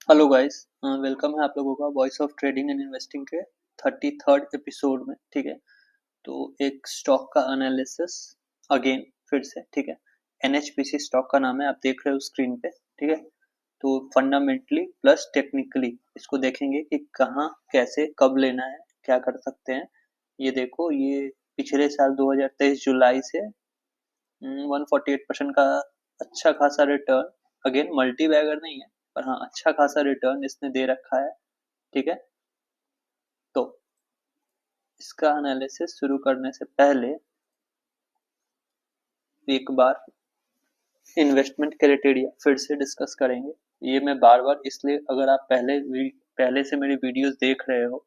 Hello guys, welcome है आप लोगों का voice of trading and investing के 33rd एपिसोड में। ठीक है, तो एक स्टॉक का एनालिसिस अगेन फिर से। ठीक है, एनएचपीसी स्टॉक का नाम है, आप देख रहे हो स्क्रीन पे। ठीक है, तो फंडामेंटली प्लस टेक्निकली इसको देखेंगे कि कहाँ कैसे कब लेना है, क्या कर सकते हैं। ये देखो, ये पिछले साल 2023 जुलाई से 148% का अच्छा खासा रिटर्न। अगेन मल्टी बैगर नहीं है, पर हाँ अच्छा खासा रिटर्न इसने दे रखा है। ठीक है, तो इसका एनालिसिस शुरू करने से पहले एक बार इन्वेस्टमेंट क्राइटेरिया फिर से डिस्कस करेंगे। ये मैं बार बार इसलिए, अगर आप पहले से मेरी वीडियोस देख रहे हो,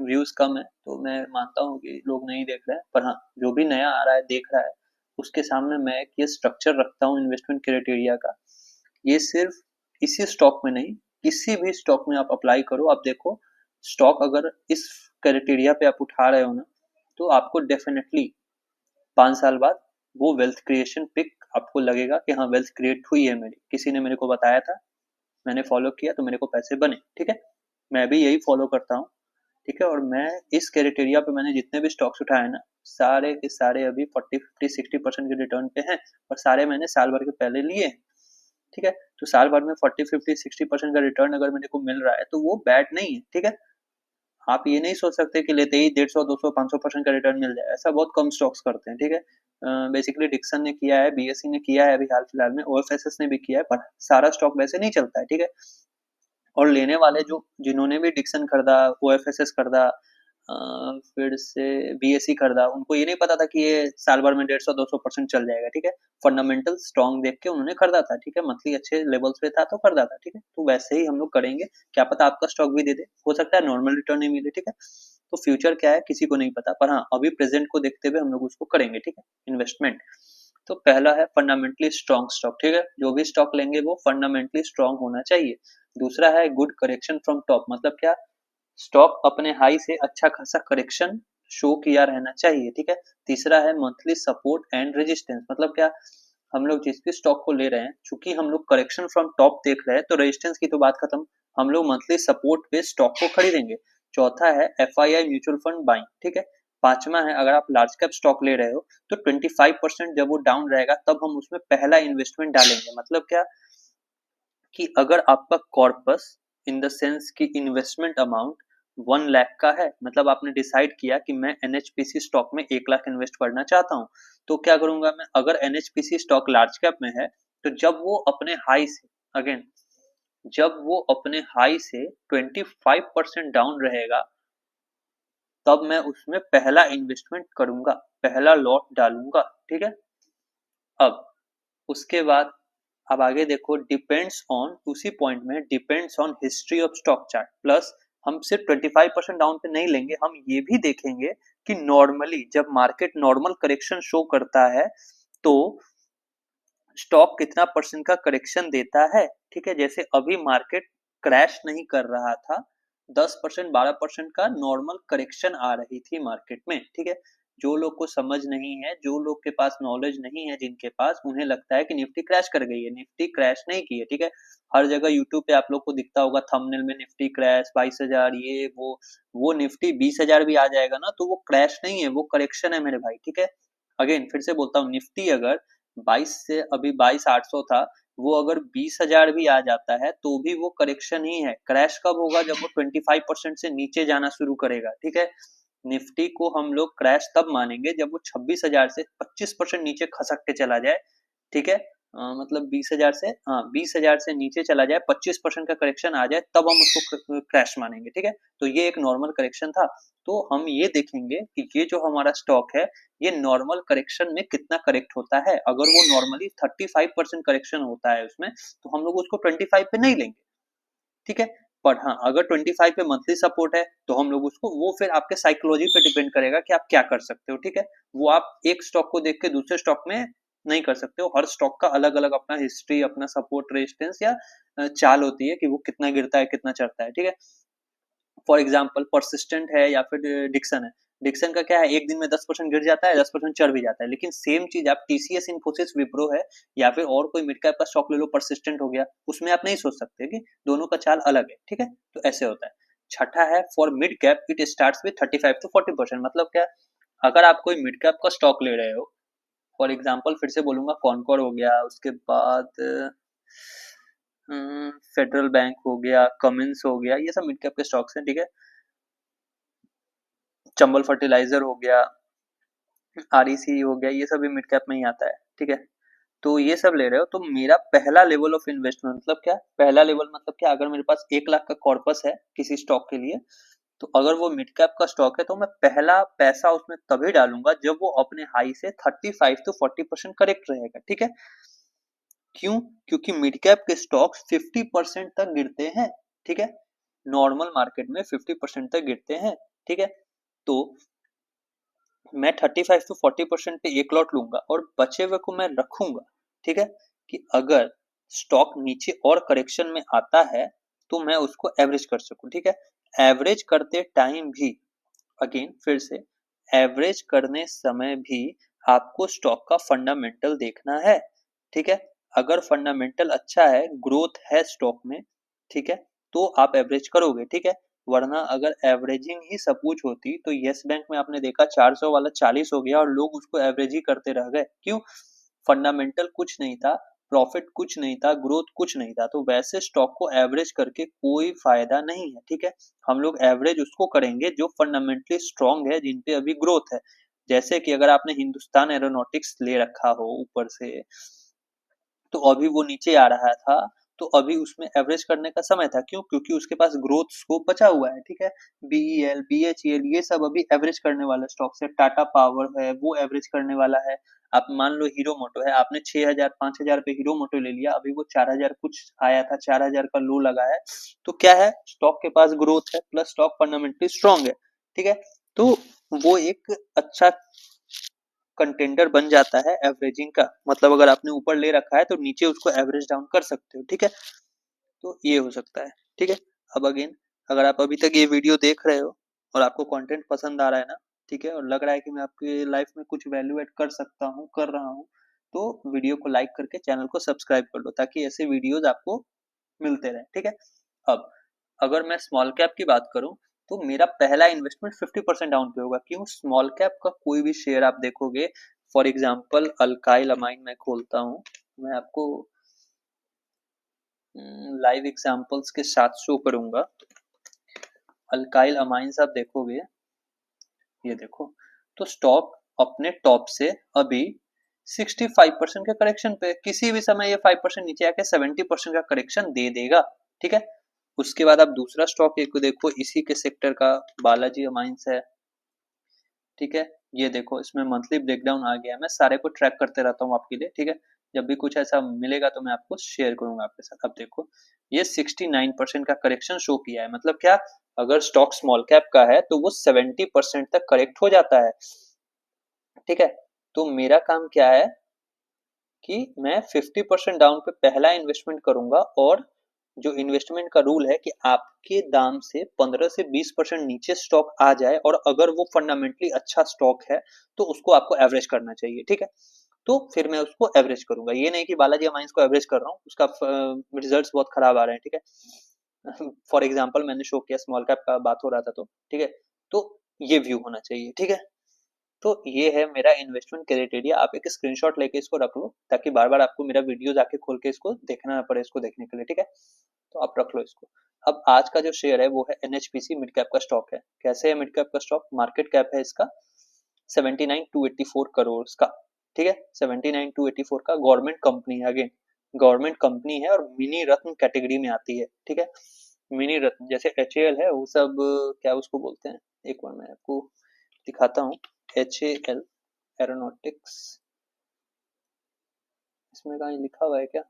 व्यूज कम है तो मैं मानता हूँ कि लोग नहीं देख रहे हैं, पर हाँ जो भी नया आ रहा है देख रहा है, उसके सामने मैं एक ये स्ट्रक्चर रखता हूँ इन्वेस्टमेंट क्राइटेरिया का। ये सिर्फ इसी स्टॉक में नहीं, किसी भी स्टॉक में आप अप्लाई करो। आप देखो, स्टॉक अगर इस क्राइटेरिया पे आप उठा रहे हो ना, तो आपको डेफिनेटली 5 साल बाद वो वेल्थ क्रिएशन पिक आपको लगेगा कि हाँ वेल्थ क्रिएट हुई है मेरी, किसी ने मेरे को बताया था, मैंने फॉलो किया तो मेरे को पैसे बने। ठीक है, मैं भी यही फॉलो करता हूँ। ठीक है, और मैं इस क्राइटेरिया पे मैंने जितने भी स्टॉक्स उठाए ना, सारे के सारे अभी 40 50 60% के रिटर्न पे हैं, और सारे मैंने साल भर के पहले लिए हैं। ठीक है, तो साल भर में 40 50 60% का रिटर्न अगर मेरे को मिल रहा है तो वो बैड नहीं है। ठीक है, आप ये नहीं सोच सकते कि लेते ही 150 200 500% का रिटर्न मिल जाए, ऐसा बहुत कम स्टॉक्स करते हैं। ठीक है, बेसिकली डिक्सन ने किया है, बीएसई ने किया है अभी हाल फिलहाल में, ओएफएसएस ने भी किया है, पर सारा स्टॉक वैसे नहीं चलता है। ठीक है, और लेने वाले जो जिन्होंने भी डिक्सन खरीदा, ओएफएसएस खरीदा, फिर से बीएसई खरीदा, उनको ये नहीं पता था कि ये साल भर में 150 200% चल जाएगा। ठीक है, फंडामेंटल स्ट्रॉन्ग देख के उन्होंने खरीदा था। ठीक है, मंथली अच्छे लेवल्स पे था तो खरीदा था। ठीक है, तो वैसे ही हम लोग करेंगे, क्या पता आपका स्टॉक भी दे दे, हो सकता है नॉर्मल रिटर्न नहीं मिले। ठीक है, तो फ्यूचर क्या है किसी को नहीं पता, पर हाँ अभी प्रेजेंट को देखते हुए हम लोग उसको करेंगे। ठीक है, इन्वेस्टमेंट। तो पहला है फंडामेंटली स्ट्रॉन्ग स्टॉक। ठीक है, जो भी स्टॉक लेंगे वो फंडामेंटली स्ट्रॉन्ग होना चाहिए। दूसरा है गुड करेक्शन फ्रॉम टॉप, मतलब क्या, स्टॉक अपने हाई से अच्छा खासा करेक्शन शो किया रहना चाहिए। ठीक है, तीसरा है मंथली सपोर्ट एंड रेजिस्टेंस, मतलब क्या, हम लोग जिस भी स्टॉक को ले रहे हैं, चूंकि हम लोग करेक्शन फ्रॉम टॉप देख रहे हैं तो रेजिस्टेंस की तो बात खत्म, हम लोग मंथली सपोर्ट पे स्टॉक को खरीदेंगे। चौथा है एफआईआई म्यूचुअल फंड बाइंग। ठीक है, पांचवा है अगर आप लार्ज कैप स्टॉक ले रहे हो तो 25% जब वो डाउन रहेगा तब हम उसमें पहला इन्वेस्टमेंट डालेंगे। मतलब क्या, कि अगर आपका कॉर्पस इन द सेंस कि इन्वेस्टमेंट अमाउंट 1 लाख का है, मतलब आपने डिसाइड किया कि मैं एनएचपीसी स्टॉक में 1 लाख इन्वेस्ट करना चाहता हूँ, तो क्या करूंगा मैं, अगर एनएचपीसी स्टॉक लार्ज कैप में है तो जब वो अपने हाई से, अगेन जब वो अपने हाई से 25% डाउन रहेगा, तब मैं उसमें पहला इन्वेस्टमेंट करूंगा, पहला लॉट डालूंगा। ठीक है, अब उसके बाद अब आगे देखो, डिपेंड्स ऑन, उसी पॉइंट में depends on history of stock chart, plus हम सिर्फ 25% डाउन पे नहीं लेंगे, हम ये भी देखेंगे कि नॉर्मली जब मार्केट नॉर्मल करेक्शन शो करता है तो स्टॉक कितना परसेंट का करेक्शन देता है। ठीक है, जैसे अभी मार्केट क्रैश नहीं कर रहा था, 10% 12% का नॉर्मल करेक्शन आ रही थी मार्केट में। ठीक है, जो लोग को समझ नहीं है, जो लोग के पास नॉलेज नहीं है, जिनके पास, उन्हें लगता है कि निफ्टी क्रैश कर गई है, निफ्टी क्रैश नहीं की है। ठीक है, हर जगह यूट्यूब पे आप लोग को दिखता होगा थंबनेल में, निफ्टी क्रैश 22,000, ये वो निफ्टी 20,000 भी आ जाएगा ना तो वो क्रैश नहीं है, वो करेक्शन है मेरे भाई। ठीक है, अगेन फिर से बोलता हूँ, निफ्टी अगर 22 से, अभी 22,800 था, वो अगर 20,000 भी आ जाता है तो भी वो करेक्शन ही है। क्रैश कब होगा, जब वो 25% से नीचे जाना शुरू करेगा। ठीक है, निफ्टी को हम लोग क्रैश तब मानेंगे जब वो 26,000 से 25% नीचे खसक के चला जाए। ठीक है, मतलब 20,000 से, हाँ 20,000 से नीचे चला जाए, 25% का करेक्शन आ जाए, तब हम उसको क्रैश मानेंगे। ठीक है, तो ये एक नॉर्मल करेक्शन था। तो हम ये देखेंगे कि ये जो हमारा स्टॉक है, ये नॉर्मल करेक्शन में कितना करेक्ट होता है। अगर वो नॉर्मली 35% करेक्शन होता है उसमें, तो हम लोग उसको 25 पे नहीं लेंगे। ठीक है, पर हाँ अगर 25 पे मंथली सपोर्ट है तो हम लोग उसको, वो फिर आपके साइकोलॉजी पे डिपेंड करेगा कि आप क्या कर सकते हो। ठीक है, वो आप एक स्टॉक को देख के दूसरे स्टॉक में नहीं कर सकते हो, हर स्टॉक का अलग अलग अपना हिस्ट्री, अपना सपोर्ट रेजिस्टेंस या चाल होती है कि वो कितना गिरता है कितना चढ़ता है। ठीक है, फॉर एग्जाम्पल परसिस्टेंट है या फिर डिक्सन है, डिक्सन का क्या है, एक दिन में 10% गिर जाता है, 10% चढ़ भी जाता है। लेकिन सेम चीज आप टीसीएस, इन्फोसिस, विप्रो है या फिर और कोई मिड कैप का स्टॉक ले लो, परसिस्टेंट हो गया, उसमें आप नहीं सोच सकते कि दोनों का चाल अलग है, ठीक है। तो ऐसे होता है। छठा है for mid cap it starts with 35 to 40%। मतलब क्या, अगर आप कोई मिड कैप का स्टॉक ले रहे हो, फॉर एग्जाम्पल फिर से बोलूंगा, कॉनकॉर हो गया, उसके बाद फेडरल बैंक हो गया, कमिंस हो गया, ये सब मिड कैप के स्टॉक्स हैं, ठीक है। चंबल फर्टिलाइजर हो गया, आरईसी हो गया, ये सब भी मिड कैप में ही आता है, ठीक है। तो ये सब ले रहे हो, तो मेरा पहला लेवल ऑफ इन्वेस्टमेंट मतलब क्या, पहला लेवल मतलब क्या, अगर मेरे पास 1 लाख का कॉर्पस है किसी स्टॉक के लिए, तो अगर वो मिड कैप का स्टॉक है तो मैं पहला पैसा उसमें तभी डालूंगा जब वो अपने हाई से 35 to 40% करेक्ट रहेगा, ठीक है। क्यों? क्योंकि मिड कैप के स्टॉक 50% तक गिरते हैं, ठीक है। नॉर्मल मार्केट में 50% तक गिरते हैं, ठीक है। तो मैं 35 to 40% पे एक लॉट लूंगा और बचे हुए को मैं रखूंगा, ठीक है। कि अगर स्टॉक नीचे और करेक्शन में आता है तो मैं उसको एवरेज कर सकूं, ठीक है। एवरेज करते टाइम भी, अगेन फिर से, एवरेज करने समय भी आपको स्टॉक का फंडामेंटल देखना है, ठीक है। अगर फंडामेंटल अच्छा है, ग्रोथ है स्टॉक में, ठीक है, तो आप एवरेज करोगे, ठीक है। वरना अगर एवरेजिंग ही सब कुछ होती तो यस बैंक में आपने देखा 400 वाला 40 हो गया और लोग उसको एवरेज ही करते रह गए, क्यों? फंडामेंटल कुछ नहीं था, प्रॉफिट कुछ नहीं था, ग्रोथ कुछ नहीं था। तो वैसे स्टॉक को एवरेज करके कोई फायदा नहीं है, ठीक है। हम लोग एवरेज उसको करेंगे जो फंडामेंटली स्ट्रांग है, जिन पे अभी ग्रोथ है। जैसे कि अगर आपने हिंदुस्तान एरोनॉटिक्स ले रखा हो ऊपर से, तो अभी वो नीचे आ रहा था, तो अभी उसमें एवरेज करने का समय था, क्यों? क्योंकि उसके पास ग्रोथ स्कोप बचा हुआ है, ठीक है। बीईएल, बीएचईएल, ये सब अभी एवरेज करने वाला स्टॉक्स है। टाटा पावर है, वो एवरेज करने वाला है। आप मान लो हीरो मोटो है, आपने 6,000 5,000 पे हीरो मोटो ले लिया, अभी वो 4,000 कुछ आया था, 4,000 का लो लगा है। तो क्या है, स्टॉक के पास ग्रोथ है प्लस स्टॉक फंडामेंटली स्ट्रांग है, ठीक है। तो वो एक अच्छा कंटेंडर बन जाता है एवरेजिंग का। मतलब अगर आपने ऊपर ले रखा है तो नीचे उसको एवरेज डाउन कर सकते हो, ठीक है। तो ये हो सकता है, ठीक है। अब अगेन, अगर आप अभी तक ये वीडियो देख रहे हो और आपको कंटेंट पसंद आ रहा है ना, ठीक है, और लग रहा है कि मैं आपकी लाइफ में कुछ वैल्यू ऐड कर सकता हूँ, कर रहा हूँ, तो वीडियो को लाइक करके चैनल को सब्सक्राइब कर लो, ताकि ऐसे वीडियोज आपको मिलते रहे, ठीक है। अब अगर मैं स्मॉल कैप की बात करूं, तो मेरा पहला इन्वेस्टमेंट 50% डाउन पे होगा। क्यों? स्मॉल कैप का कोई भी शेयर आप देखोगे, फॉर एग्जांपल अल्काइल अमाइन मैं खोलता हूं, मैं आपको लाइव एग्जांपल्स के साथ शो करूंगा। अल्काइल अमाइंस आप देखोगे, ये देखो, तो स्टॉक अपने टॉप से अभी 65% के करेक्शन पे, किसी भी समय ये 5% नीचे आके 70% का करेक्शन दे देगा, ठीक है। उसके बाद आप दूसरा स्टॉक एक देखो, इसी के सेक्टर का, बालाजी अमाइंस है, ठीक है। ये देखो, इसमें मंथली ब्रेकडाउन आ गया है, मैं सारे को ट्रैक करते रहता हूँ आपके लिए, ठीक है। जब भी कुछ ऐसा मिलेगा तो मैं आपको शेयर करूंगा आपके साथ। अब देखो, ये 69% का करेक्शन शो किया है। मतलब क्या, अगर स्टॉक स्मॉल कैप का है तो वो 70% तक करेक्ट हो जाता है, ठीक है। तो मेरा काम क्या है कि मैं 50% डाउन पे पहला इन्वेस्टमेंट करूंगा, और जो इन्वेस्टमेंट का रूल है कि आपके दाम से 15 से 20% नीचे स्टॉक आ जाए और अगर वो फंडामेंटली अच्छा स्टॉक है तो उसको आपको एवरेज करना चाहिए, ठीक है। तो फिर मैं उसको एवरेज करूंगा, ये नहीं कि बालाजी अमाइंस को एवरेज कर रहा हूँ, उसका रिजल्ट्स बहुत खराब आ रहे हैं, ठीक है। फॉर एग्जाम्पल मैंने शो किया, स्मॉल कैप का बात हो रहा था, तो ठीक है। तो ये व्यू होना चाहिए, ठीक है। तो ये है मेरा इन्वेस्टमेंट क्राइटेरिया। आप एक स्क्रीनशॉट लेके इसको रख लो, ताकि बार बार आपको मेरा वीडियो जाके खोल के इसको देखना ना पड़े, इसको देखने के लिए, ठीक है। तो आप रख लो इसको। अब आज का जो शेयर है वो है एनएचपीसी, मिड कैप का स्टॉक है। कैसे है मिड कैप का स्टॉक? मार्केट कैप है इसका 79,284 करोड़ का, ठीक है। 79,284 का, गवर्नमेंट कंपनी है, अगेन गवर्नमेंट कंपनी है और मिनी रत्न कैटेगरी में आती है, ठीक है। मिनी रत्न जैसे एचएएल है, वो सब क्या उसको बोलते हैं, एक बार मैं आपको दिखाता हूँ। एचएएल एरोनॉटिक्स, इसमें कहीं लिखा हुआ है क्या?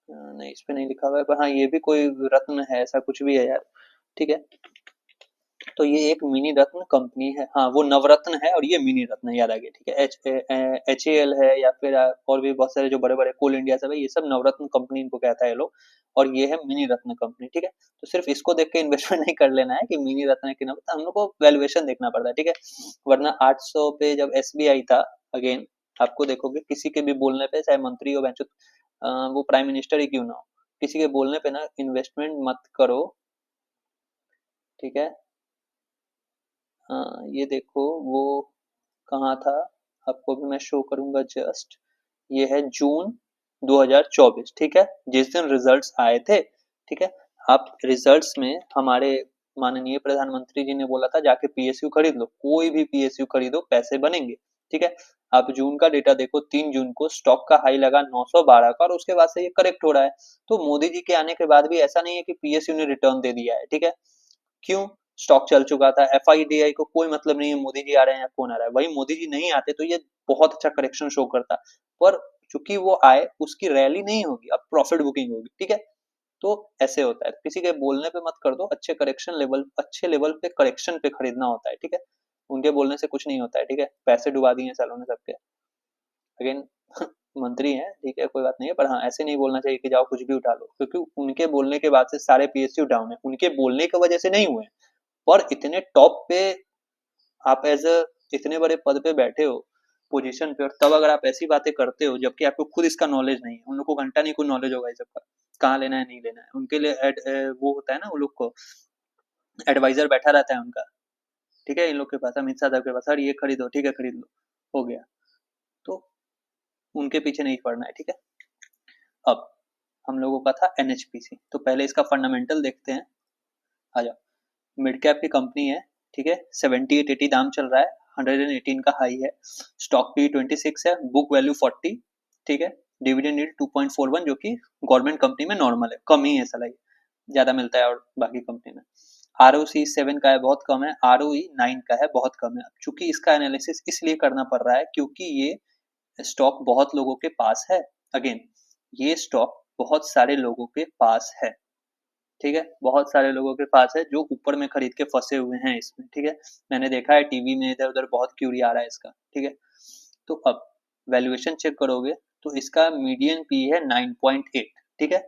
नहीं, इस पे नहीं लिखा हुआ है, पर हाँ ये भी कोई रत्न है, ऐसा कुछ भी है यार, ठीक है। तो ये एक मिनी रत्न कंपनी है। हाँ, वो नवरत्न है और ये मिनी रत्न है, याद आ गया, ठीक है। HAL है या फिर और भी बहुत सारे जो बड़े बड़े कोल इंडिया सब है, ये सब नवरत्न कंपनी इनको कहता है ये लोग, और ये है मिनी रत्न कंपनी, ठीक है। तो सिर्फ इसको देख के इन्वेस्टमेंट नहीं कर लेना है कि मिनी रत्न है कि नवरत्न, हम लोग को वैल्यूएशन देखना पड़ता है, ठीक है। वरना 800 पे जब SBI था, अगेन आपको देखोगे किसी के भी बोलने पे, चाहे मंत्री हो बेंचो, वो प्राइम मिनिस्टर ही क्यों ना हो, किसी के बोलने पे ना इन्वेस्टमेंट मत करो, ठीक है। ये देखो वो कहाँ था, आपको भी मैं शो करूंगा जस्ट, ये है जून 2024, ठीक है, जिस दिन रिजल्ट्स आए थे, ठीक है। आप रिजल्ट्स में हमारे माननीय प्रधानमंत्री जी ने बोला था जाके PSU खरीद लो, कोई भी PSU खरीदो पैसे बनेंगे, ठीक है। आप जून का डेटा देखो, 3 जून को स्टॉक का हाई लगा 912 का, और उसके बाद से ये करेक्ट हो रहा है। तो मोदी जी के आने के बाद भी ऐसा नहीं है कि PSU ने रिटर्न दे दिया है, ठीक है। क्यों? स्टॉक चल चुका था, FIDI को कोई मतलब नहीं है मोदी जी आ रहे हैं या कौन आ रहा है, वही मोदी जी नहीं आते तो ये बहुत अच्छा करेक्शन शो करता, पर चूंकि वो आए, उसकी रैली नहीं होगी, अब प्रॉफिट बुकिंग होगी, ठीक है। तो ऐसे होता है, किसी के बोलने पे मत कर दो, अच्छे लेवल पे करेक्शन पे खरीदना होता है, ठीक है। उनके बोलने से कुछ नहीं होता है, ठीक है। पैसे डुबा दिए सालों ने सबके, अगेन मंत्री हैं, ठीक है, कोई बात नहीं है, पर हाँ ऐसे नहीं बोलना चाहिए कि जाओ कुछ भी उठा लो, क्योंकि उनके बोलने के बाद से सारे PSU डाउन है, उनके बोलने की वजह से नहीं हुए, पर इतने टॉप पे आप इतने बड़े पद पे बैठे हो, पोजीशन पे, और तब अगर आप ऐसी बातें करते हो जबकि आपको खुद इसका नॉलेज नहीं है, उन लोग को घंटा नहीं कोई नॉलेज होगा इस सबका, कहाँ लेना है नहीं लेना है, उनके लिए वो होता है ना, वो लोग को एडवाइजर बैठा रहता है उनका, ठीक है। इन लोग के पास, अमित शाह साहब के पास, सर ये खरीदो, ठीक है खरीद लो, हो गया। तो उनके पीछे नहीं पड़ना है, ठीक है। अब हम लोगों का था NHPC, तो पहले इसका फंडामेंटल देखते हैं, आ जाओ। मिड कैप की कंपनी है, ठीक है, 78-80 दाम चल रहा है, 118 का हाई है, स्टॉक पी 26 है, बुक वैल्यू 40, ठीक है। डिविडेंड यील्ड 2.41, जो कि गवर्नमेंट कंपनी में नॉर्मल है, कम ही है सलाई, ज्यादा मिलता है और बाकी कंपनी में। ROC 7 का है, बहुत कम है, ROE 9 का है, बहुत कम है। चूंकि इसका एनालिसिस इसलिए करना पड़ रहा है क्योंकि ये स्टॉक बहुत लोगों के पास है, अगेन ये स्टॉक बहुत सारे लोगों के पास है, ठीक है, बहुत सारे लोगों के पास है जो ऊपर में खरीद के फंसे हुए हैं इसमें, ठीक है। मैंने देखा है टीवी में इधर उधर बहुत क्यूरी आ रहा है इसका, ठीक है। तो अब वैल्यूएशन चेक करोगे तो इसका मीडियन पी है 9.8, ठीक है,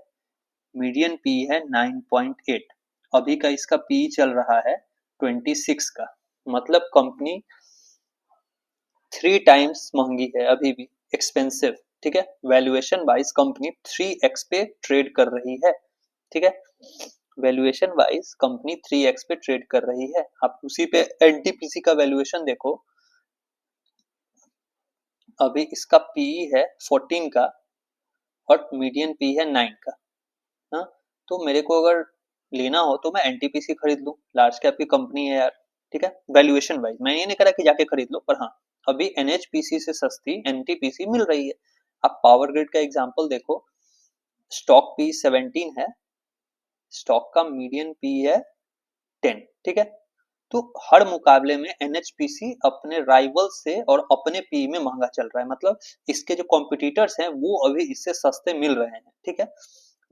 मीडियन पी है 9.8, अभी का इसका पी चल रहा है 26 का, मतलब कंपनी 3 टाइम्स महंगी है अभी भी, एक्सपेंसिव, ठीक है। वैल्यूएशन वाइज कंपनी 3x पे ट्रेड कर रही है, ठीक है। वैल्यूएशन वाइज कंपनी 3x पे ट्रेड कर रही है। आप उसी पे NTPC का वैल्यूएशन देखो, अभी इसका पीई है 14 का और मीडियन पी है 9 का। हाँ, तो मेरे को अगर लेना हो तो मैं NTPC खरीद लूं, लार्ज कैप की कंपनी है यार, ठीक है। वैल्यूएशन वाइज मैं ये नहीं कह रहा कि जाके खरीद लो, पर हाँ अभी NHPC से सस्ती NTPC मिल रही है। आप पावर ग्रिड का एग्जांपल देखो, स्टॉक पी 17 है, स्टॉक का मीडियन पी है 10, ठीक है। तो हर मुकाबले में NHPC अपने राइवल से और अपने पी में महंगा चल रहा है, मतलब इसके जो कॉम्पिटिटर्स हैं वो अभी इससे सस्ते मिल रहे हैं, ठीक है।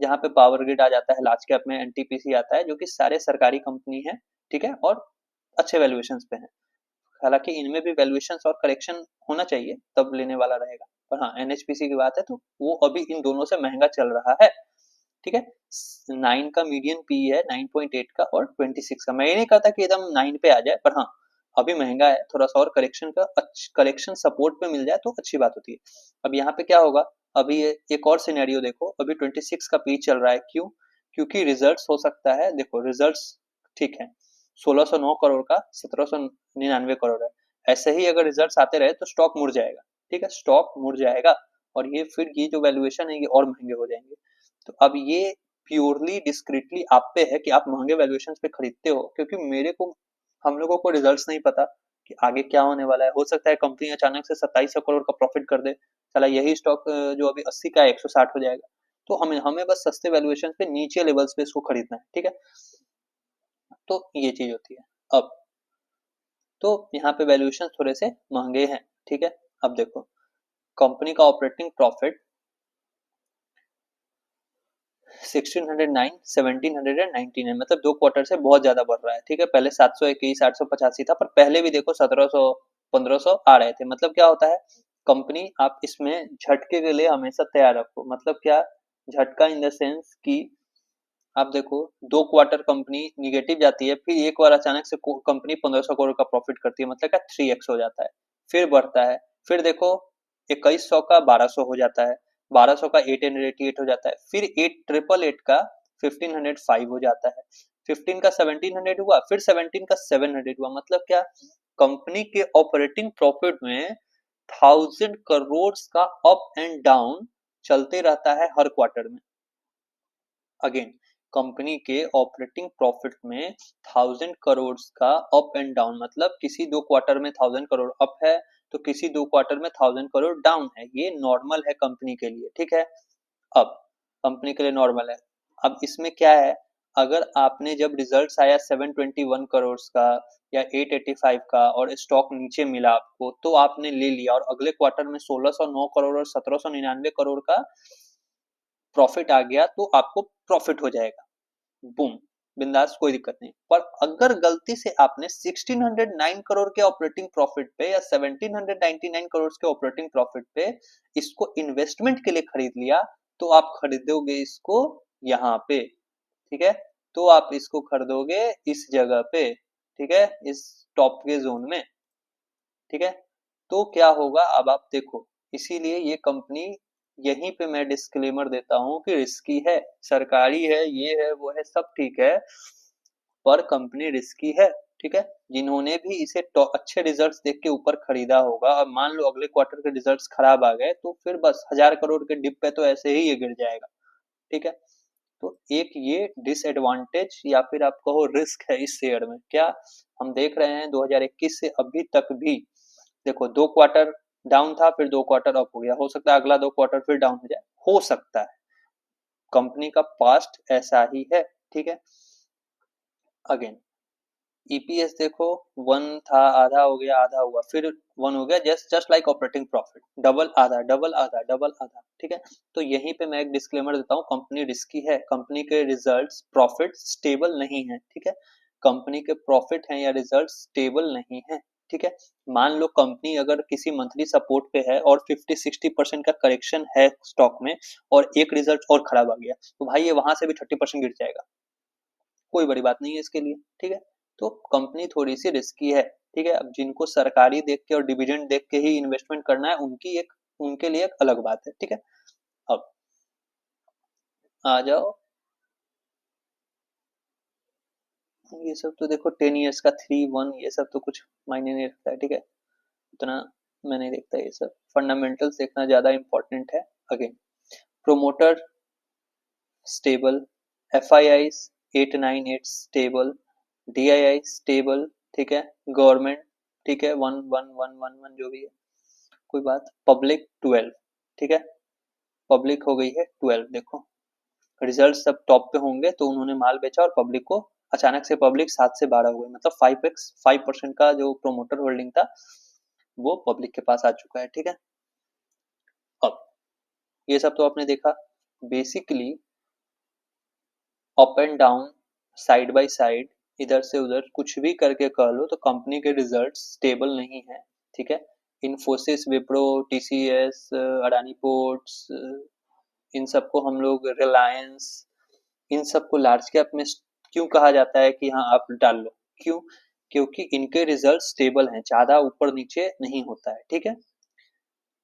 जहाँ पे पावर ग्रिड आ जाता है लार्ज कैप में, NTPC आता है जो कि सारे सरकारी कंपनी है, ठीक है, और अच्छे वैल्यूएशन पे है। हालांकि इनमें भी वैल्यूएशन और करेक्शन होना चाहिए तब लेने वाला रहेगा, पर हाँ NHPC की बात है तो वो अभी इन दोनों से महंगा चल रहा है, ठीक है। 9 का मीडियन पी है, 9.8 का और 26 का। मैं ये नहीं कहता कि एकदम 9 पे आ जाए, पर हाँ अभी महंगा है थोड़ा सा, और करेक्शन सपोर्ट पे मिल जाए तो अच्छी बात होती है। अब यहाँ पे क्या होगा, अभी एक और सिनेरियो देखो, अभी 26 का पी चल रहा है, क्यों? क्योंकि रिजल्ट्स हो सकता है, देखो रिजल्ट्स ठीक है, 1609 करोड़ का 1799 करोड़ है, ऐसे ही अगर रिजल्ट्स आते रहे तो स्टॉक मुड़ जाएगा, ठीक है, स्टॉक मुड़ जाएगा, और ये फिर ये जो वैल्यूएशन है ये और महंगे हो जाएंगे। तो अब ये प्योरली डिस्क्रीटली आप पे है कि आप महंगे वैल्यूएशन पे खरीदते हो, क्योंकि हम लोगों को रिजल्ट्स नहीं पता कि आगे क्या होने वाला है। हो सकता है कंपनी अचानक से 2700 करोड़ का प्रॉफिट कर दे, चला यही स्टॉक जो अभी 80 का 160 हो जाएगा। तो हमें हमें बस सस्ते वैल्यूएशन पे नीचे लेवल्स पे इसको खरीदना है, ठीक है। तो ये चीज होती है। अब तो यहाँ पे वैल्यूएशन थोड़े से महंगे हैं, ठीक है। अब देखो कंपनी का ऑपरेटिंग प्रॉफिट 1609, 1799, मतलब 2 क्वार्टर से बहुत ज्यादा बढ़ रहा है। ठीक है, पहले 721, 885 था, पर पहले भी देखो 1700, 1500 आ रहे थे। मतलब क्या होता है, कंपनी आप इसमें झटके के लिए हमेशा तैयार रखो। मतलब क्या, झटका इन द सेंस कि आप देखो 2 क्वार्टर कंपनी निगेटिव जाती है, फिर एक बार अचानक से कंपनी 1500 करोड़ का प्रॉफिट करती है, मतलब क्या 3x हो जाता है, फिर बढ़ता है, फिर देखो 2100 का 1200 हो जाता है, 1200 का 888 हो जाता है, फिर 8888 का 1505 हो जाता है, 15 का 1700 हुआ, फिर 17 का 700 हुआ। मतलब क्या, कंपनी के ऑपरेटिंग प्रॉफिट में 1000 करोड़ का अप एंड डाउन चलते रहता है हर क्वार्टर में। अगेन, कंपनी के ऑपरेटिंग प्रॉफिट में 1000 करोड़ का अप एंड डाउन, मतलब किसी 2 क्वार्टर में 1000 करोड़ अप है, तो किसी 2 क्वार्टर में 1000 करोड़ डाउन है। ये नॉर्मल है कंपनी के लिए। ठीक है, अब कंपनी के लिए नॉर्मल है। अब इसमें क्या है, अगर आपने जब रिजल्ट्स आया 721 करोड़ का या 885 का और स्टॉक नीचे मिला आपको, तो आपने ले लिया और अगले क्वार्टर में 1609 करोड़ और 1799 करोड़ का प्रॉफिट आ गया, तो आपको प्रॉफिट हो जाएगा, बूम, बिंदास, कोई दिक्कत नहीं। पर अगर गलती से आपने 1609 करोड़ के ऑपरेटिंग प्रॉफिट पे या 1799 करोड़ के ऑपरेटिंग प्रॉफिट पे इसको इन्वेस्टमेंट के लिए खरीद लिया, तो आप खरीदोगे इसको यहाँ पे। ठीक है, तो आप इसको खरीदोगे इस जगह पे। ठीक है, इस टॉप के जोन में। ठीक है, तो क्या होगा अब आप देखो, इसीलिए ये कंपनी, यहीं पे मैं डिस्क्लेमर देता हूं कि रिस्की है, सरकारी है, ये है वो है, सब ठीक है, पर कंपनी रिस्की है। ठीक है, जिन्होंने भी इसे अच्छे रिजल्ट्स देख के ऊपर खरीदा होगा, और मान लो अगले क्वार्टर के रिजल्ट्स खराब आ गए, तो फिर बस 1000 करोड़ के डिप पे तो ऐसे ही ये गिर जाएगा। ठीक है, तो एक ये डिसएडवांटेज या फिर आप कहो रिस्क है इस शेयर में। क्या, हम देख रहे हैं 2021 से अभी तक भी देखो 2 क्वार्टर डाउन था, फिर 2 क्वार्टर अप हो गया, हो सकता है अगला 2 क्वार्टर फिर डाउन हो जाए, हो सकता है, कंपनी का पास्ट ऐसा ही है। ठीक है, अगेन ईपीएस देखो, 1 था, आधा हो गया, आधा हुआ, फिर 1 हो गया, just just like operating profit, double आधा, डबल आधा, डबल आधा। ठीक है, तो यहीं पे मैं एक डिस्क्लेमर देता हूँ, कंपनी रिस्की है, कंपनी के रिजल्ट्स प्रॉफिट स्टेबल नहीं है। ठीक है, कंपनी के प्रॉफिट हैं या रिजल्ट स्टेबल नहीं है। ठीक है, मान लो कंपनी अगर किसी मंथली सपोर्ट पे है और 50-60% का करेक्शन है स्टॉक में, और एक रिजल्ट और खराब आ गया, तो भाई ये वहां से भी 30% गिर जाएगा, कोई बड़ी बात नहीं है इसके लिए। ठीक है, तो कंपनी थोड़ी सी रिस्की है। ठीक है, अब जिनको सरकारी देख के और डिविडेंड देख के ही इन्वेस्टमेंट करना है, उनके लिए एक अलग बात है। ठीक है, अब आ जाओ, ये सब तो देखो 10 इयर्स का 3-1, ये सब तो कुछ मायने नहीं रखता है। ठीक है, उतना मैं नहीं देखता ये सब, फंडामेंटल्स देखना ज्यादा इंपॉर्टेंट है। Again, promoter stable, FII 898 stable, DII stable. ठीक है, गवर्नमेंट, ठीक है, 11111 जो भी है, कोई बात। पब्लिक 12। ठीक है, पब्लिक हो गई है 12। देखो रिजल्ट सब टॉप पे होंगे, तो उन्होंने माल बेचा और पब्लिक को अचानक से पब्लिक 7 से 12 हो गई, मतलब 5x 5% का जो प्रोमोटर होल्डिंग था वो पब्लिक के पास आ चुका है। ठीक है, अब ये सब तो आपने देखा, basically up and down, side by side, इधर से उधर कुछ भी करके कह लो, तो कंपनी के रिजल्ट स्टेबल नहीं है। ठीक है, इन्फोसिस, विप्रो, TCS, अडानी पोर्ट्स, इन सबको हम लोग, रिलायंस, इन सबको लार्ज कैप में क्यों कहा जाता है कि हाँ आप डाल लो, क्यों, क्योंकि इनके रिजल्ट स्टेबल हैं, ज्यादा ऊपर नीचे नहीं होता है। ठीक है,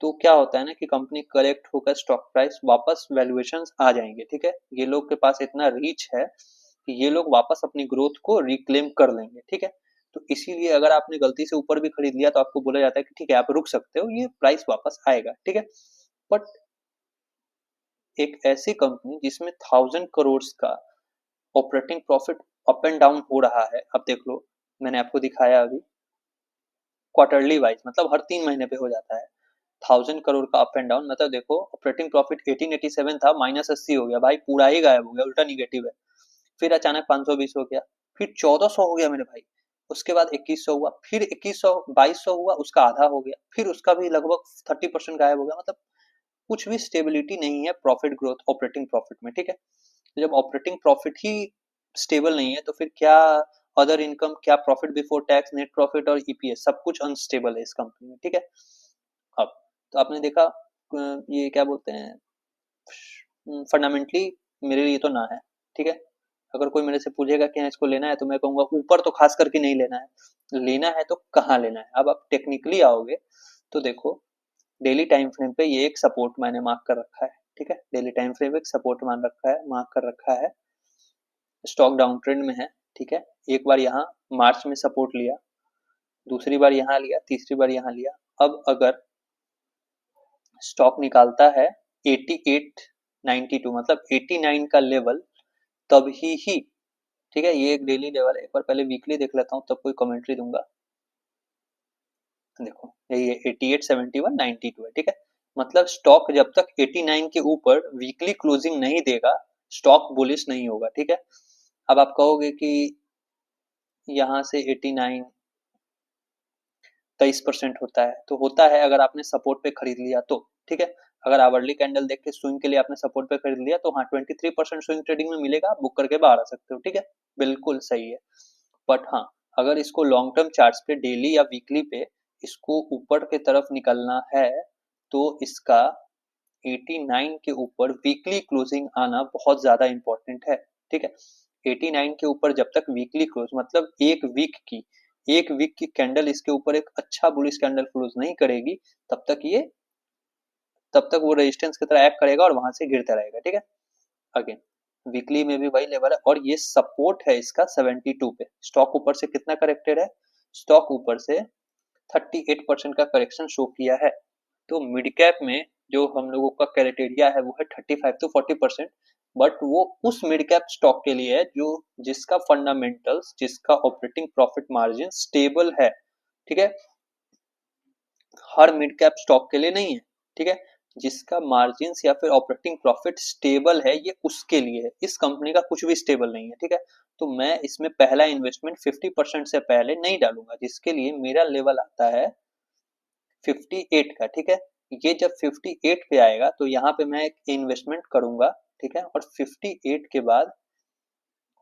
तो क्या होता है ना कि कंपनी करेक्ट होकर स्टॉक प्राइस वापस वैल्यूएशन आ जाएंगे। ठीक है, ये लोग के पास इतना रीच है कि ये लोग वापस अपनी ग्रोथ को रिक्लेम कर लेंगे। ठीक है, तो इसीलिए अगर आपने गलती से ऊपर भी खरीद लिया, तो आपको बोला जाता है कि ठीक है आप रुक सकते हो, ये प्राइस वापस आएगा। ठीक है, बट एक ऐसी कंपनी जिसमें 1000 करोड़ का operating profit up and down हो रहा है, अब देख लो, मैंने आपको दिखाया अभी, क्वार्टरली वाइज, मतलब हर 3 महीने पे हो जाता है 1000 करोड़ का अप एंड डाउन। मतलब देखो ऑपरेटिंग प्रॉफिट 1887 था, -80 हो गया, भाई पूरा ही गायब हो गया, उल्टा निगेटिव है। फिर अचानक 520 हो गया, फिर 1400 हो गया मेरे भाई, उसके बाद 2100 हुआ, फिर 2100, 2200 हुआ, उसका आधा हो गया, फिर उसका भी लगभग 30% गायब हो गया। मतलब कुछ भी स्टेबिलिटी नहीं है प्रॉफिट ग्रोथ, ऑपरेटिंग प्रॉफिट में। ठीक है, तो जब ऑपरेटिंग प्रॉफिट ही स्टेबल नहीं है तो फिर क्या अदर इनकम, क्या profit before tax, net profit और ईपीएस, सब कुछ अनस्टेबल है इस कंपनी में, ठीक है। अब तो आपने देखा ये क्या बोलते हैं, फंडामेंटली मेरे लिए तो ना है, ठीक है। अगर कोई मेरे से पूछेगा कि हाँ इसको लेना है तो मैं कहूंगा ऊपर तो खास करके नहीं लेना है, लेना है तो कहाँ लेना है। अब आप टेक्निकली आओगे तो देखो डेली टाइम फ्रेम पे ये एक सपोर्ट मैंने मार्क कर रखा है, ठीक है। डेली टाइम फ्रेम एक सपोर्ट मान रखा है, मार्क कर रखा है। स्टॉक डाउन ट्रेंड में है, ठीक है। एक बार यहाँ मार्च में सपोर्ट लिया, दूसरी बार यहाँ लिया, तीसरी बार यहाँ लिया। अब अगर स्टॉक निकालता है 8892 मतलब 89 का लेवल, तभी ही, ठीक है। ये एक डेली लेवल है, एक बार पहले वीकली देख लेता हूँ तब कोई कमेंट्री दूंगा। देखो ये 887192 है, ठीक है। मतलब स्टॉक जब तक 89 के ऊपर वीकली क्लोजिंग नहीं देगा स्टॉक बुलिश नहीं होगा, ठीक है। अब आप कहोगे कि यहाँ से 89 23% होता है, तो होता है अगर आपने सपोर्ट पे खरीद लिया तो, ठीक है। अगर आवरली कैंडल देख के स्विंग के लिए आपने सपोर्ट पे खरीद लिया तो हाँ 23% स्विंग ट्रेडिंग में मिलेगा, आप बुक करके बाहर आ सकते हो, ठीक है। बिल्कुल सही है। बट हाँ अगर इसको लॉन्ग टर्म चार्ट्स पे डेली या वीकली पे इसको ऊपर के तरफ निकलना है तो इसका 89 के ऊपर वीकली क्लोजिंग आना बहुत ज्यादा इंपॉर्टेंट है, ठीक है। 89 के ऊपर जब तक वीकली क्लोज मतलब एक वीक की कैंडल इसके ऊपर एक अच्छा बुलिश कैंडल क्लोज नहीं करेगी तब तक वो रेजिस्टेंस की तरह एक्ट करेगा और वहां से गिरता रहेगा, ठीक है। अगेन वीकली में भी वही लेवल है और ये सपोर्ट है इसका 72 पे। स्टॉक ऊपर से कितना करेक्टेड है, स्टॉक ऊपर से 38% का करेक्शन शो किया है। तो मिड कैप में जो हम लोगों का क्राइटेरिया है वो है 35 to 40%, बट वो उस मिड कैप स्टॉक के लिए है जो जिसका फंडामेंटल्स, जिसका ऑपरेटिंग प्रॉफिट मार्जिन स्टेबल है, ठीक है। हर मिड कैप स्टॉक के लिए नहीं है, ठीक है। जिसका मार्जिन या फिर ऑपरेटिंग प्रॉफिट स्टेबल है ये उसके लिए है। इस कंपनी का कुछ भी स्टेबल नहीं है, ठीक है। तो मैं इसमें पहला इन्वेस्टमेंट 50% से पहले नहीं डालूंगा, जिसके लिए मेरा लेवल आता है 58 का, ठीक है। ये जब 58 पे आएगा तो यहाँ पे मैं एक इन्वेस्टमेंट करूंगा, ठीक है। और 58 के बाद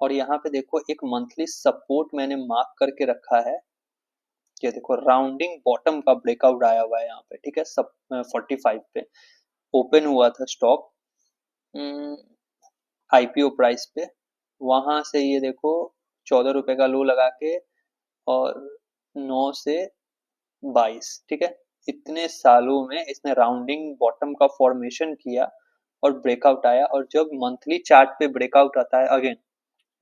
और यहाँ पे देखो एक मंथली सपोर्ट मैंने मार्क करके रखा है। ये देखो राउंडिंग बॉटम का ब्रेकआउट आया हुआ है यहाँ पे, ठीक है। सब 45 पे ओपन हुआ था स्टॉक आईपीओ प्राइस पे, वहां से ये देखो 14 रुपए का लो लगा के और 9 से 22, ठीक है। इतने सालों में इसने राउंडिंग बॉटम का फॉर्मेशन किया और ब्रेकआउट आया। और जब मंथली चार्ट पे ब्रेकआउट आता है, अगेन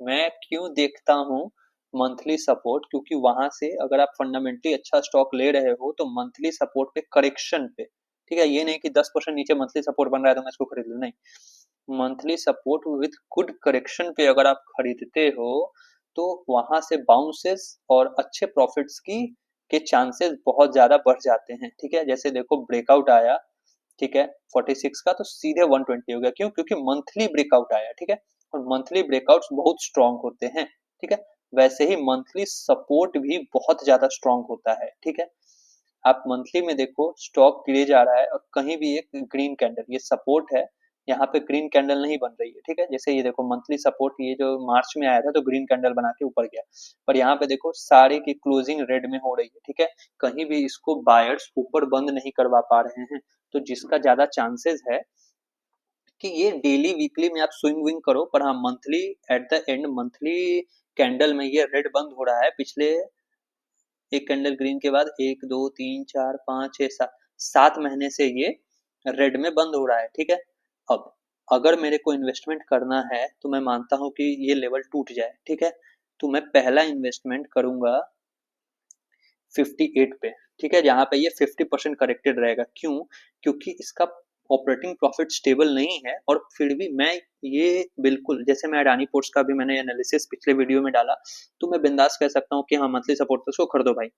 मैं क्यों देखता हूँ मंथली सपोर्ट, क्योंकि वहां से अगर आप फंडामेंटली अच्छा स्टॉक ले रहे हो तो मंथली सपोर्ट पे करेक्शन पे, ठीक है। ये नहीं कि 10% नीचे मंथली सपोर्ट बन रहा है तो मैं इसको खरीद लूं, नहीं। Monthly support with good correction पे अगर आप खरीदते हो तो वहां से बाउंसेस और अच्छे प्रॉफिट्स की के चांसेस बहुत ज्यादा बढ़ जाते हैं, ठीक है। जैसे देखो ब्रेकआउट आया, ठीक है, 46 का तो सीधे 120 हो गया, क्यों, क्योंकि मंथली ब्रेकआउट आया, ठीक है। और मंथली ब्रेकआउट्स बहुत स्ट्रांग होते हैं, ठीक है। वैसे ही मंथली सपोर्ट भी बहुत ज्यादा स्ट्रांग होता है, ठीक है। आप मंथली में देखो स्टॉक गिरे जा रहा है और कहीं भी एक ग्रीन कैंडल, ये सपोर्ट है, यहाँ पे ग्रीन कैंडल नहीं बन रही है, ठीक है। जैसे ये देखो मंथली सपोर्ट ये जो मार्च में आया था तो ग्रीन कैंडल बना के ऊपर गया, पर यहाँ पे देखो सारे की क्लोजिंग रेड में हो रही है, ठीक है। कहीं भी इसको बायर्स ऊपर बंद नहीं करवा पा रहे हैं, तो जिसका ज्यादा चांसेस है कि ये डेली वीकली में आप स्विंग विंग करो, पर हाँ monthly at the end monthly candle में ये रेड बंद हो रहा है। पिछले एक कैंडल ग्रीन के बाद 1 2 3 4 5 6 7 7 महीने से ये रेड में बंद हो रहा है, ठीक है। अब अगर मेरे को इन्वेस्टमेंट करना है तो मैं मानता हूं कि ये लेवल टूट जाए, ठीक है। तो मैं पहला इन्वेस्टमेंट करूंगा 58 पे, ठीक है, जहां पे ये 50% करेक्टेड रहेगा। क्यों, क्योंकि इसका ऑपरेटिंग प्रॉफिट स्टेबल नहीं है और फिर भी मैं ये बिल्कुल, जैसे मैं अडानी पोर्ट्स का भी मैंने एनालिसिस पिछले वीडियो में डाला, तो मैं बिंदास कह सकता हूँ कि हाँ मंथली सपोर्ट पे उसको खरीदो भाई,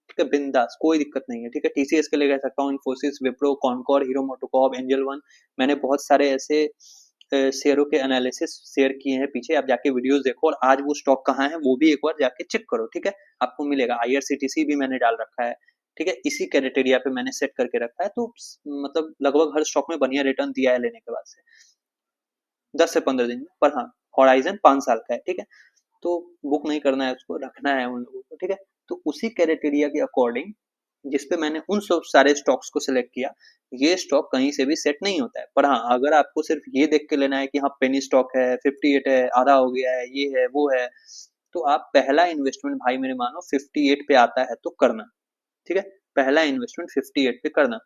ठीक है, बिंदास, कोई दिक्कत नहीं है, ठीक है। टीसीएस के लिए कह सकता हूँ Infosys, Wipro, Concor, hero MotoCorp, angel one, मैंने बहुत सारे ऐसे शेयरों के एनालिसिस शेयर किए हैं पीछे, आप जाके वीडियोस देखो और आज वो स्टॉक कहाँ है वो भी एक बार जाके चेक करो, ठीक है। आपको मिलेगा। आईआरसीटीसी भी मैंने डाल रखा है, ठीक है, इसी क्राइटेरिया पे मैंने सेट करके रखा है। तो मतलब लगभग हर स्टॉक में बढ़िया रिटर्न दिया है लेने के बाद से। 10 से 15 दिन में, पर हाँ हॉराइजन 5 साल का है, ठीक है। तो बुक नहीं करना है, उसको रखना है उन लोगों को, ठीक है। तो उसी क्राइटेरिया के अकॉर्डिंग जिसपे मैंने उन सब सारे स्टॉक्स को सिलेक्ट किया, ये स्टॉक कहीं से भी सेट नहीं होता है। पर हाँ अगर आपको सिर्फ ये देख के लेना है कि हाँ पेनी स्टॉक है, 58 है, आधा हो गया है, ये है वो है, तो आप पहला इन्वेस्टमेंट भाई मेरे मानो 58 पे आता है तो करना, ठीक है। पहला इन्वेस्टमेंट 58 पे करना।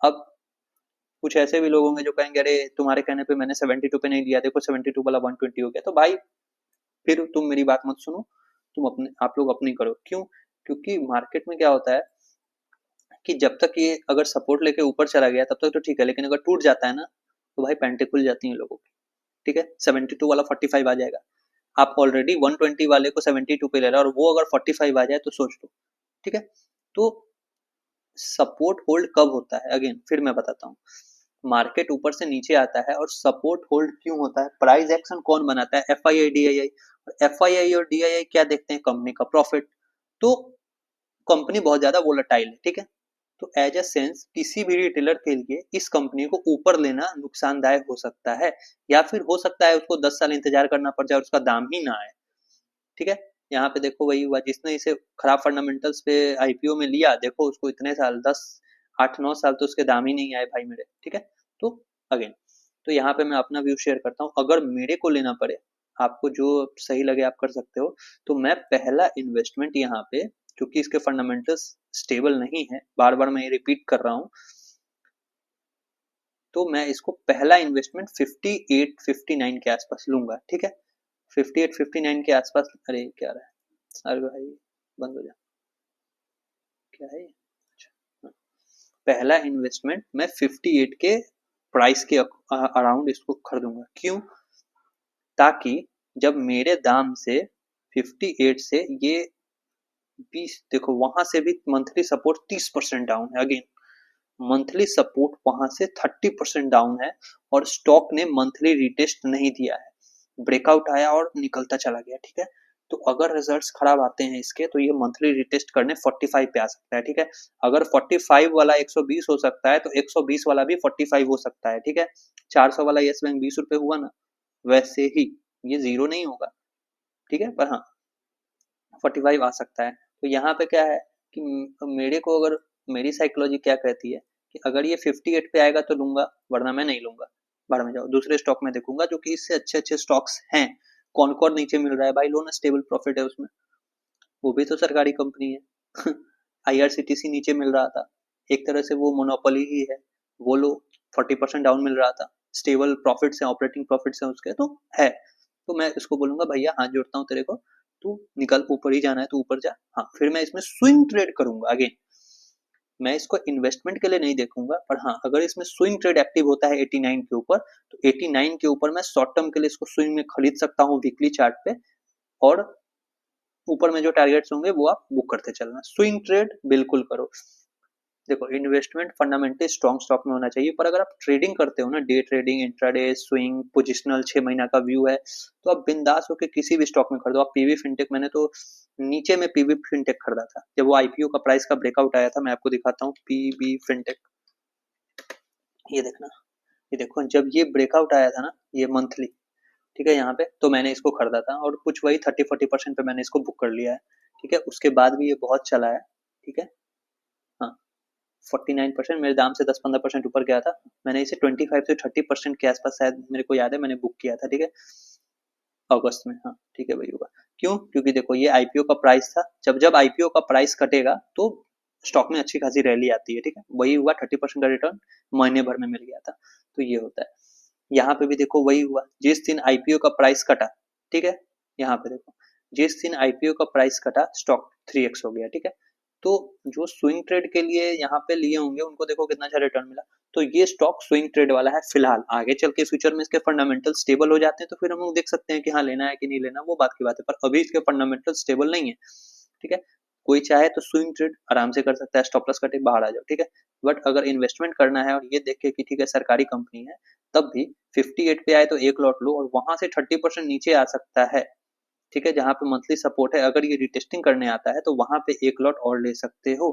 अब कुछ ऐसे भी लोग होंगे जो कहेंगे अरे तुम्हारे कहने पे मैंने 72 पे नहीं लिया, देखो 72 वाला 120 हो गया, तो भाई फिर तुम मेरी बात मत सुनो, तुम अपने आप लोग अपनी करो। क्यों? क्योंकि मार्केट में क्या होता है कि जब तक ये अगर सपोर्ट लेके ऊपर चला गया तब तक तो ठीक है, लेकिन अगर टूट जाता है ना तो भाई पैंटे खुल जाती हैं लोगों की, ठीक है। 72 वाला 45 आ जाएगा, आप ऑलरेडी 120 वाले को 72 पे ले रहे हो और वो अगर 45 आ जाए तो सोच लो, ठीक है। तो सपोर्ट होल्ड कब होता है, अगेन फिर मैं बताता हूँ। मार्केट ऊपर से नीचे आता है और सपोर्ट होल्ड क्यों होता है, प्राइस एक्शन कौन बनाता है, F I I D I I. F I I और डी आई आई क्या देखते हैं, कंपनी का प्रॉफिट। तो कंपनी बहुत ज्यादा वोलेटाइल है, ठीक है। तो एज अ सेंस किसी भी रिटेलर के लिए इस कंपनी को ऊपर लेना नुकसानदायक हो सकता है, या फिर हो सकता है उसको 10 साल इंतजार करना पड़ जाए और उसका दाम ही ना आए, ठीक है। यहाँ पे देखो वही हुआ, जिसने इसे खराब फंडामेंटल्स पे आईपीओ में लिया, देखो उसको इतने साल 10 8 9 साल तो उसके दाम ही नहीं आए भाई मेरे, ठीक है। तो अगेन, तो यहाँ पे मैं अपना व्यू शेयर करता हूँ, अगर मेरे को लेना पड़े, आपको जो सही लगे आप कर सकते हो, तो मैं पहला इन्वेस्टमेंट यहाँ पे, क्योंकि इसके फंडामेंटल्स स्टेबल नहीं है, बार बार मैं ये रिपीट कर रहा हूँ, तो मैं इसको पहला इन्वेस्टमेंट 58 59 के आसपास लूंगा, ठीक है। 58 59 के आसपास, अरे क्या रहा है, अरे भाई बंद हो जा, क्या है ये? अच्छा, हाँ। पहला इन्वेस्टमेंट मैं 58 के प्राइस के अराउंड इसको खरीदूंगा, क्यों? ताकि जब मेरे दाम से 58 से ये 20, देखो वहां से भी मंथली सपोर्ट 30% डाउन है, अगेन मंथली सपोर्ट वहां से 30% डाउन है, और स्टॉक ने मंथली रिटेस्ट नहीं दिया है, ब्रेकआउट आया और निकलता चला गया, ठीक है। तो अगर रिजल्ट्स खराब आते हैं इसके, तो ये मंथली रिटेस्ट करने 45 पे आ सकता है, ठीक है। अगर 45 वाला 120 हो सकता है, तो 120 वाला भी 45 हो सकता है, ठीक है। 400 वाला यस बैंक 20 रुपए हुआ ना, वैसे ही ये जीरो नहीं होगा, ठीक है। पर हाँ 45 आ सकता है। तो यहाँ पे क्या है कि मेरे को अगर, मेरी साइकोलॉजी क्या कहती है कि अगर ये 58 पे आएगा तो लूंगा, वरना मैं नहीं लूंगा, बाहर में जाओ, दूसरे स्टॉक में देखूंगा जो कि इससे अच्छे अच्छे स्टॉक्स हैं। कौन कौन नीचे मिल रहा है भाई, लो ना, स्टेबल प्रॉफिट है उसमें, वो भी तो सरकारी कंपनी है। आईआरसीटीसी नीचे मिल रहा था, एक तरह से वो मोनोपोली ही है, वो लो 40% डाउन मिल रहा था, स्टेबल प्रॉफिट है, ऑपरेटिंग प्रॉफिट है उसके, तो है। तो मैं इसको बोलूंगा भैया हाथ जोड़ता हूँ तेरे को, तू निकल, ऊपर ही जाना है तो ऊपर जा। हाँ फिर मैं इसमें स्विंग ट्रेड करूंगा, अगेन मैं इसको इन्वेस्टमेंट के लिए नहीं देखूंगा, पर हाँ अगर इसमें स्विंग ट्रेड एक्टिव होता है 89 के ऊपर, तो 89 के ऊपर मैं शॉर्ट टर्म के लिए इसको स्विंग में खरीद सकता हूँ वीकली चार्ट पे, और ऊपर में जो टारगेट्स होंगे वो आप बुक करते चलना, स्विंग ट्रेड बिल्कुल करो। देखो इन्वेस्टमेंट फंडामेंटली स्ट्रॉन्ग स्टॉक में होना चाहिए, पर अगर आप ट्रेडिंग करते हो ना, day trading, intraday, swing, positional, 6 महीना का व्यू है, तो आप बिंदास होकर किसी भी स्टॉक में खरीदो। आप पीवी फिनटेक, मैंने तो नीचे में पीवी फिनटेक खरीदा था जब वो आईपीओ का प्राइस का ब्रेकआउट आया था, मैं आपको दिखाता हूँ पीवी फिनटेक, ये देखना, ये देखो जब ये ब्रेकआउट आया था ना, ये मंथली, ठीक है, यहाँ पे तो मैंने इसको खरीदा था, और कुछ वही 30 40% पे मैंने इसको बुक कर लिया है, ठीक है। उसके बाद भी ये बहुत चला है, ठीक है। हाँ 49% मेरे दाम से 10 15% ऊपर गया था, मैंने इसे 25 से 30% के आसपास शायद मेरे को याद है मैंने बुक किया था, ठीक है, अगस्त में, हाँ ठीक है वही होगा। क्यों? क्योंकि देखो ये आईपीओ का प्राइस था, जब जब आईपीओ का प्राइस कटेगा तो स्टॉक में अच्छी खासी रैली आती है, ठीक है, वही हुआ, 30% का रिटर्न महीने भर में मिल गया था, तो ये होता है। यहाँ पे भी देखो वही हुआ, जिस दिन आईपीओ का प्राइस कटा, ठीक है, यहाँ पे देखो जिस दिन आईपीओ का प्राइस कटा स्टॉक 3x हो गया, ठीक है। तो जो स्विंग ट्रेड के लिए यहाँ पे लिए होंगे उनको देखो कितना अच्छा रिटर्न मिला। तो ये स्टॉक स्विंग ट्रेड वाला है फिलहाल, आगे चल के फ्यूचर में इसके फंडामेंटल स्टेबल हो जाते हैं तो फिर हम लोग देख सकते हैं कि हाँ लेना है कि नहीं लेना, वो बात की बात है, पर अभी इसके फंडामेंटल स्टेबल नहीं है, ठीक है। कोई चाहे तो स्विंग ट्रेड आराम से कर सकता है, स्टॉप लॉस कटे बाहर आ जाओ, ठीक है। बट अगर इन्वेस्टमेंट करना है और ये देखे कि ठीक है सरकारी कंपनी है, तब भी 58 पे आए तो एक लॉट लो, और वहां से 30% नीचे आ सकता है, ठीक है, जहां पे मंथली सपोर्ट है, अगर ये रिटेस्टिंग करने आता है तो वहां पे एक लॉट और ले सकते हो,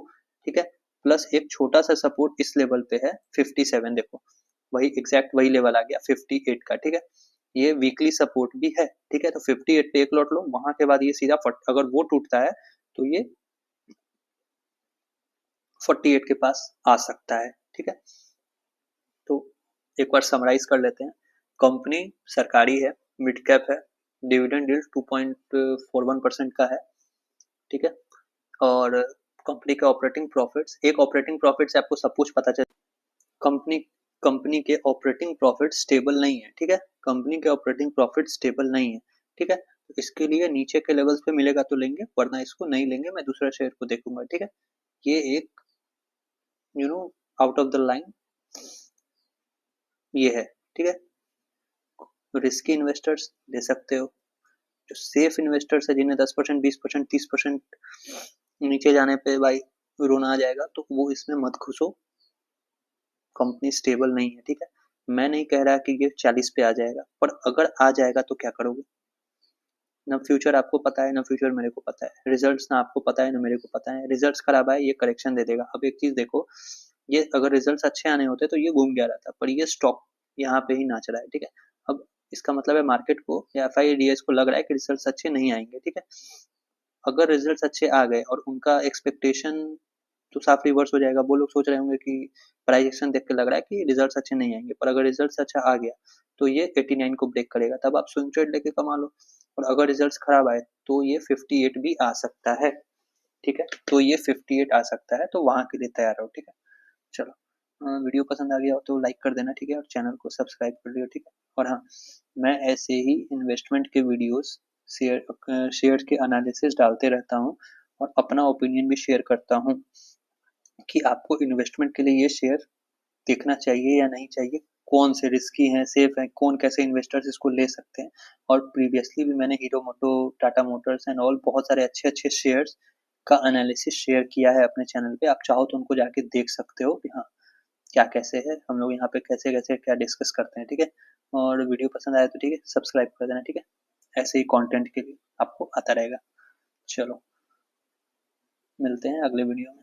ठीक है। प्लस एक छोटा सा सपोर्ट इस लेवल पे है 57, देखो वही एग्जैक्ट वही लेवल आ गया 58 का, ठीक है। ये वीकली सपोर्ट भी है, ठीक है। तो 58 पे एक लॉट लो, वहां के बाद ये सीधा अगर वो टूटता है तो ये 48 के पास आ सकता है, ठीक है। तो एक बार समराइज कर लेते हैं। कंपनी सरकारी है, मिड कैप है, डिविडेंड यील्ड 2.41% का है, ठीक है। और कंपनी के ऑपरेटिंग प्रॉफिट्स, एक ऑपरेटिंग प्रॉफिट से आपको सब कुछ पता चल, कंपनी कंपनी के ऑपरेटिंग प्रॉफिट स्टेबल नहीं है, ठीक है। कंपनी के ऑपरेटिंग प्रॉफिट स्टेबल नहीं है, ठीक है। तो इसके लिए नीचे के लेवल्स पे मिलेगा तो लेंगे, वरना इसको नहीं लेंगे, मैं दूसरा शेयर को देखूंगा, ठीक है। ये एक आउट ऑफ द लाइन ये है, ठीक है। रिस्की इन्वेस्टर्स ले सकते हो, जो सेफ इन्वेस्टर्स है जिन्हें 10%, 20%, 30% नीचे जाने पे भाई रोना आ जाएगा, तो वो इसमें मत घुसो। कंपनी स्टेबल नहीं है, ठीक है। मैं नहीं कह रहा कि ये 40 पे आ जाएगा, पर अगर आ जाएगा तो क्या करोगे? ना फ्यूचर आपको पता है, ना फ्यूचर मेरे को पता है, रिजल्ट्स ना आपको पता है ना मेरे को पता है। रिजल्ट्स खराब आए, ये करेक्शन दे देगा। अब एक चीज देखो, ये अगर रिजल्ट्स अच्छे आने होते तो ये घूम गया रहता, पर ये स्टॉक यहाँ पे ही नाच रहा है, ठीक है। अब इसका मतलब है मार्केट को या FIDS को लग रहा है कि रिजल्ट्स अच्छे नहीं आएंगे, ठीक है। अगर रिजल्ट्स अच्छे आ गए और उनका एक्सपेक्टेशन तो साफ रिवर्स हो जाएगा। वो लोग सोच रहे होंगे कि प्राइस एक्शन देख के लग रहा है कि रिजल्ट्स अच्छे नहीं आएंगे, पर अगर रिजल्ट्स अच्छा आ गया तो ये 89 को ब्रेक करेगा, तब आप स्विंग ट्रेड लेके कमा लो। और अगर रिजल्ट्स खराब आए तो ये 58 भी आ सकता है, ठीक है। तो ये 58 आ सकता है, तो वहां के लिए तैयार रहो, ठीक है। चलो, वीडियो पसंद आ गया हो तो लाइक कर देना, ठीक है, और चैनल को सब्सक्राइब कर लियो, ठीक है। और हाँ, मैं ऐसे ही इन्वेस्टमेंट के वीडियोस, शेयर के एनालिसिस डालते रहता हूँ, और अपना ओपिनियन भी शेयर करता हूँ कि आपको इन्वेस्टमेंट के लिए ये शेयर देखना चाहिए या नहीं चाहिए, कौन से रिस्की हैं, सेफ हैं, कौन कैसे इन्वेस्टर्स इसको ले सकते हैं। और प्रीवियसली भी मैंने हीरो मोटो, टाटा मोटर्स एंड ऑल बहुत सारे अच्छे अच्छे शेयर्स का एनालिसिस शेयर किया है अपने चैनल पे। आप चाहो तो उनको जाके देख सकते हो कि हाँ क्या कैसे है, हम लोग यहाँ पे कैसे कैसे क्या डिस्कस करते हैं, ठीक है। और वीडियो पसंद आया तो ठीक है, सब्सक्राइब कर देना, ठीक है। ऐसे ही कंटेंट के लिए आपको आता रहेगा। चलो, मिलते हैं अगले वीडियो में।